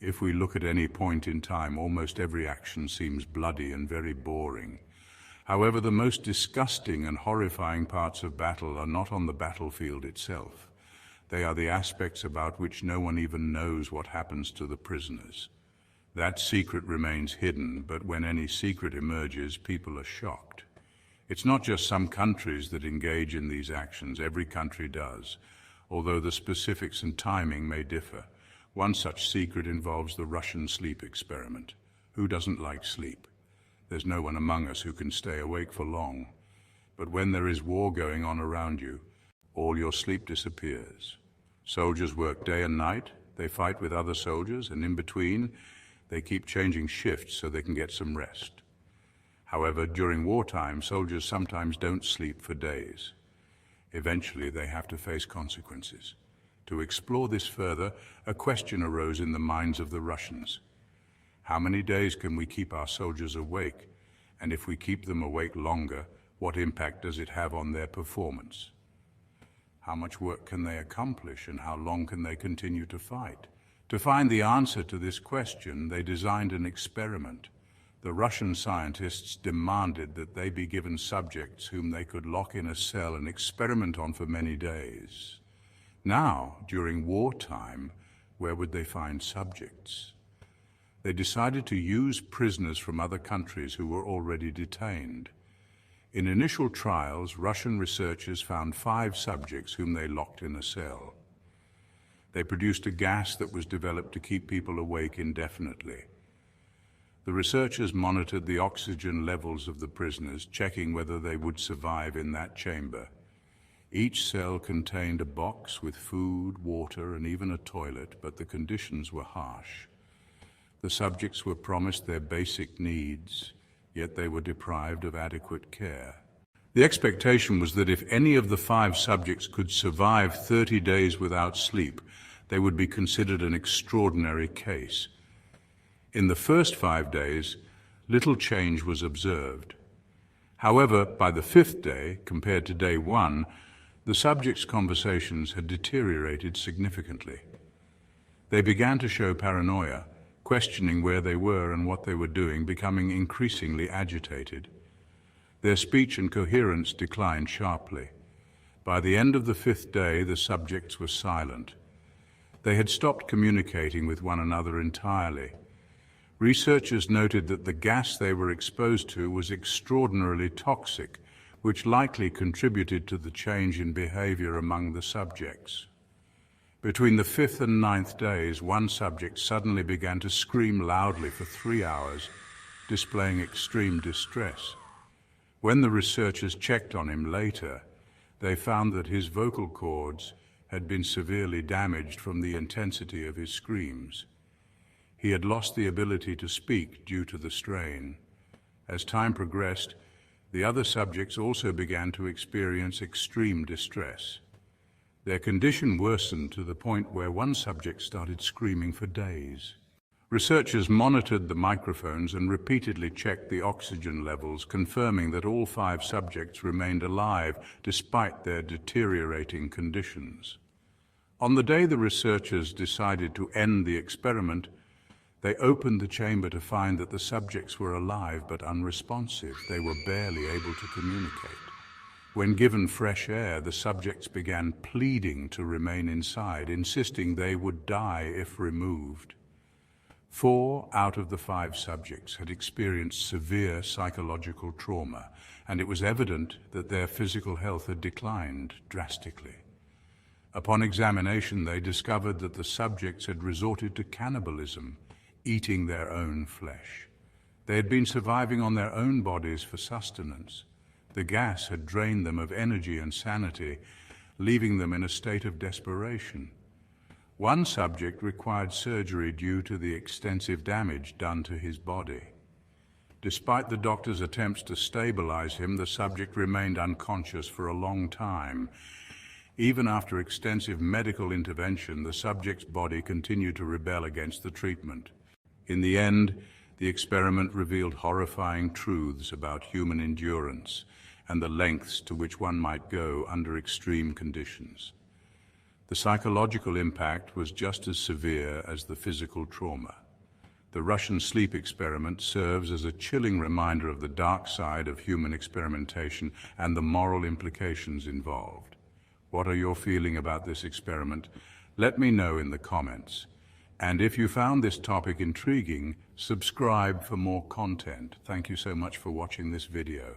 If we look at any point in time, almost every action seems bloody and very boring. However, the most disgusting and horrifying parts of battle are not on the battlefield itself. They are the aspects about which no one even knows what happens to the prisoners. That secret remains hidden, but when any secret emerges, people are shocked. It's not just some countries that engage in these actions, every country does, although the specifics and timing may differ. One such secret involves the Russian sleep experiment. Who doesn't like sleep? There's no one among us who can stay awake for long. But when there is war going on around you, all your sleep disappears. Soldiers work day and night, they fight with other soldiers, and in between, they keep changing shifts so they can get some rest. However, during wartime, soldiers sometimes don't sleep for days. Eventually, they have to face consequences. To explore this further, a question arose in the minds of the Russians. How many days can we keep our soldiers awake? And if we keep them awake longer, what impact does it have on their performance? How much work can they accomplish, and how long can they continue to fight? To find the answer to this question, they designed an experiment. The Russian scientists demanded that they be given subjects whom they could lock in a cell and experiment on for many days. Now, during wartime, where would they find subjects? They decided to use prisoners from other countries who were already detained. In initial trials, Russian researchers found 5 subjects whom they locked in a cell. They produced a gas that was developed to keep people awake indefinitely. The researchers monitored the oxygen levels of the prisoners, checking whether they would survive in that chamber. Each cell contained a box with food, water, and even a toilet, but the conditions were harsh. The subjects were promised their basic needs, yet they were deprived of adequate care. The expectation was that if any of the 5 subjects could survive 30 days without sleep, they would be considered an extraordinary case. In the first 5 days, little change was observed. However, by the 5th day, compared to day 1, the subjects' conversations had deteriorated significantly. They began to show paranoia, questioning where they were and what they were doing, becoming increasingly agitated. Their speech and coherence declined sharply. By the end of the 5th day, the subjects were silent. They had stopped communicating with one another entirely. Researchers noted that the gas they were exposed to was extraordinarily toxic, which likely contributed to the change in behavior among the subjects. Between the 5th and 9th days, one subject suddenly began to scream loudly for 3 hours, displaying extreme distress. When the researchers checked on him later, they found that his vocal cords had been severely damaged from the intensity of his screams. He had lost the ability to speak due to the strain. As time progressed, the other subjects also began to experience extreme distress. Their condition worsened to the point where one subject started screaming for days. Researchers monitored the microphones and repeatedly checked the oxygen levels, confirming that all 5 subjects remained alive despite their deteriorating conditions. On the day the researchers decided to end the experiment, they opened the chamber to find that the subjects were alive but unresponsive. They were barely able to communicate. When given fresh air, the subjects began pleading to remain inside, insisting they would die if removed. 4 out of the 5 subjects had experienced severe psychological trauma, and it was evident that their physical health had declined drastically. Upon examination, they discovered that the subjects had resorted to cannibalism, eating their own flesh. They had been surviving on their own bodies for sustenance. The gas had drained them of energy and sanity, leaving them in a state of desperation. One subject required surgery due to the extensive damage done to his body. Despite the doctor's attempts to stabilize him, the subject remained unconscious for a long time. Even after extensive medical intervention, the subject's body continued to rebel against the treatment. In the end, the experiment revealed horrifying truths about human endurance and the lengths to which one might go under extreme conditions. The psychological impact was just as severe as the physical trauma. The Russian sleep experiment serves as a chilling reminder of the dark side of human experimentation and the moral implications involved. What are your feelings about this experiment? Let me know in the comments. And if you found this topic intriguing, subscribe for more content. Thank you so much for watching this video.